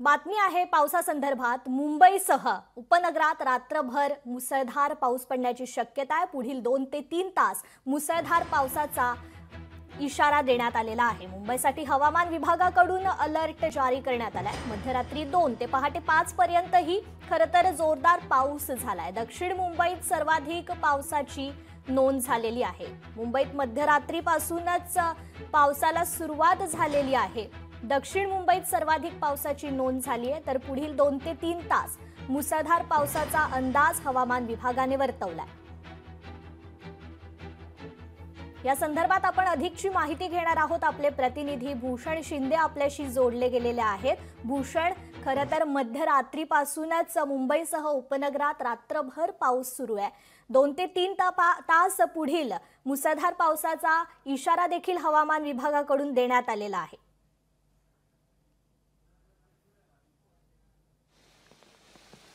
बातमी आहे पावसासंदर्भात। मुंबईसह उपनगरात रात्रभर मुसळधार पाऊस पडण्याची शक्यता आहे। पुढील 2 ते 3 तास मुसळधार पावसाचा इशारा देण्यात आलेला आहे। मुंबईसाठी हवामान विभागाकडून अलर्ट जारी करण्यात आलाय। मध्यरात्री 2 ते पहाटे 5 पर्यंतही खरतर जोरदार पाऊस झालाय। दक्षिण मुंबईत सर्वाधिक पावसाची नोंद झालेली आहे। मुंबईत मध्यरात्रीपासूनच पावसाला सुरुवात झालेली आहे। दक्षिण मुंबईत सर्वाधिक पावसाची नोंद झाली आहे, तर पुढील 2 ते 3 तास मुसळधार पावसाचा अंदाज हवामान विभागाने वर्तवलाय। या संदर्भात आपण अधिकची माहिती घेणार आहोत। आपले प्रतिनिधी भूषण शिंदे आपल्याशी जोडले गेलेले आहेत। भूषण, खरं तर मध्यरात्रीपासूनच मुंबईसह उपनगरात रात्रभर पाऊस सुरू आहे। 2 ते 3 तास पुढील मुसळधार पावसाचा इशारा देखील हवामान विभागाकडून देण्यात आलेला आहे।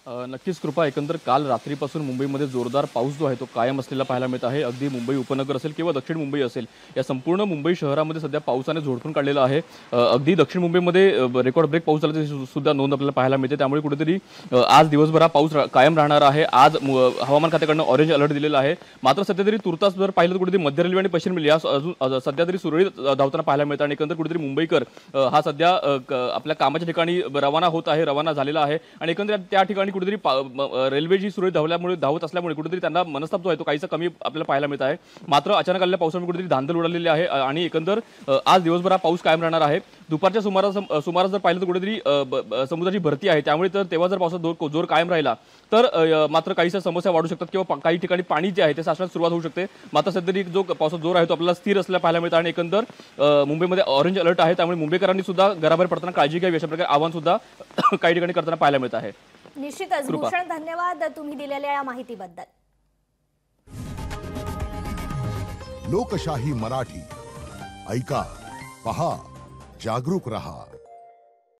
नक्कीच कृपा, एकंदर काल रात्रीपासून मुंबईमध्ये जोरदार पाऊस जो आहे तो कायम असलेला पाहायला मिळत आहे। अगदी मुंबई उपनगर असेल किंवा दक्षिण मुंबई असेल, या संपूर्ण मुंबई शहरामध्ये सध्या पावसाने झोडपून काढलेला आहे। अगदी दक्षिण मुंबईमध्ये रेकॉर्ड ब्रेक पाऊस झाल्याची सुद्धा नोंद आपल्याला पाहायला मिळते। त्यामुळे कुठेतरी आज दिवसभर पाऊस कायम राहणार आहे। आज हवामान खात्याकडून ऑरेंज अलर्ट दिलेला आहे। मात्र सध्या तरी तुर्तास जर पाहिलं तर कुठेतरी मध्य रेल्वे आणि पश्चिम रेल्वे या अजून सध्या तरी सुरळीत धावताना पाहायला मिळतात आणि एकंदर कुठेतरी मुंबईकर हा सध्या आपल्या कामाच्या ठिकाणी रवाना झालेला आहे आणि एकंदर त्या ठिकाणी कुठेतरी रेल्वे जी सुरळीत धावत असल्यामुळे कुठेतरी त्यांना मनस्ताप जो आहे तो काहीसा कमी आपल्याला पाहायला मिळत आहे। मात्र अचानक आलेल्या पावसामुळे कुठेतरी धांदल उडालेली आहे आणि एकंदर आज दिवसभर पाऊस कायम राहणार आहे। दुपारच्या सुमारास जर पाहिलं तर कुठेतरी समुद्राची भरती आहे, त्यामुळे तर तेव्हा जर पावसाचा जोर कायम राहिला तर मात्र काहीशा समस्या वाढू शकतात किंवा काही ठिकाणी पाणी जे आहे ते साचण्यास सुरुवात होऊ शकते। मात्र सध्या जो पावसाचा जोर आहे तो आपल्याला स्थिर असलेला पाहायला मिळतो आणि एकंदर मुंबईमध्ये ऑरेंज अलर्ट आहे। त्यामुळे मुंबईकरांनी सुद्धा घराबाहेर पडताना काळजी घ्यावी अशा प्रकारे आवाहन सुद्धा काही ठिकाणी करताना पाहायला मिळत आहे। निश्चितच भूषण, धन्यवाद तुम्ही दिलेल्या या माहितीबद्दल। लोकशाही मराठी ऐका, पहा, जागरूक रहा।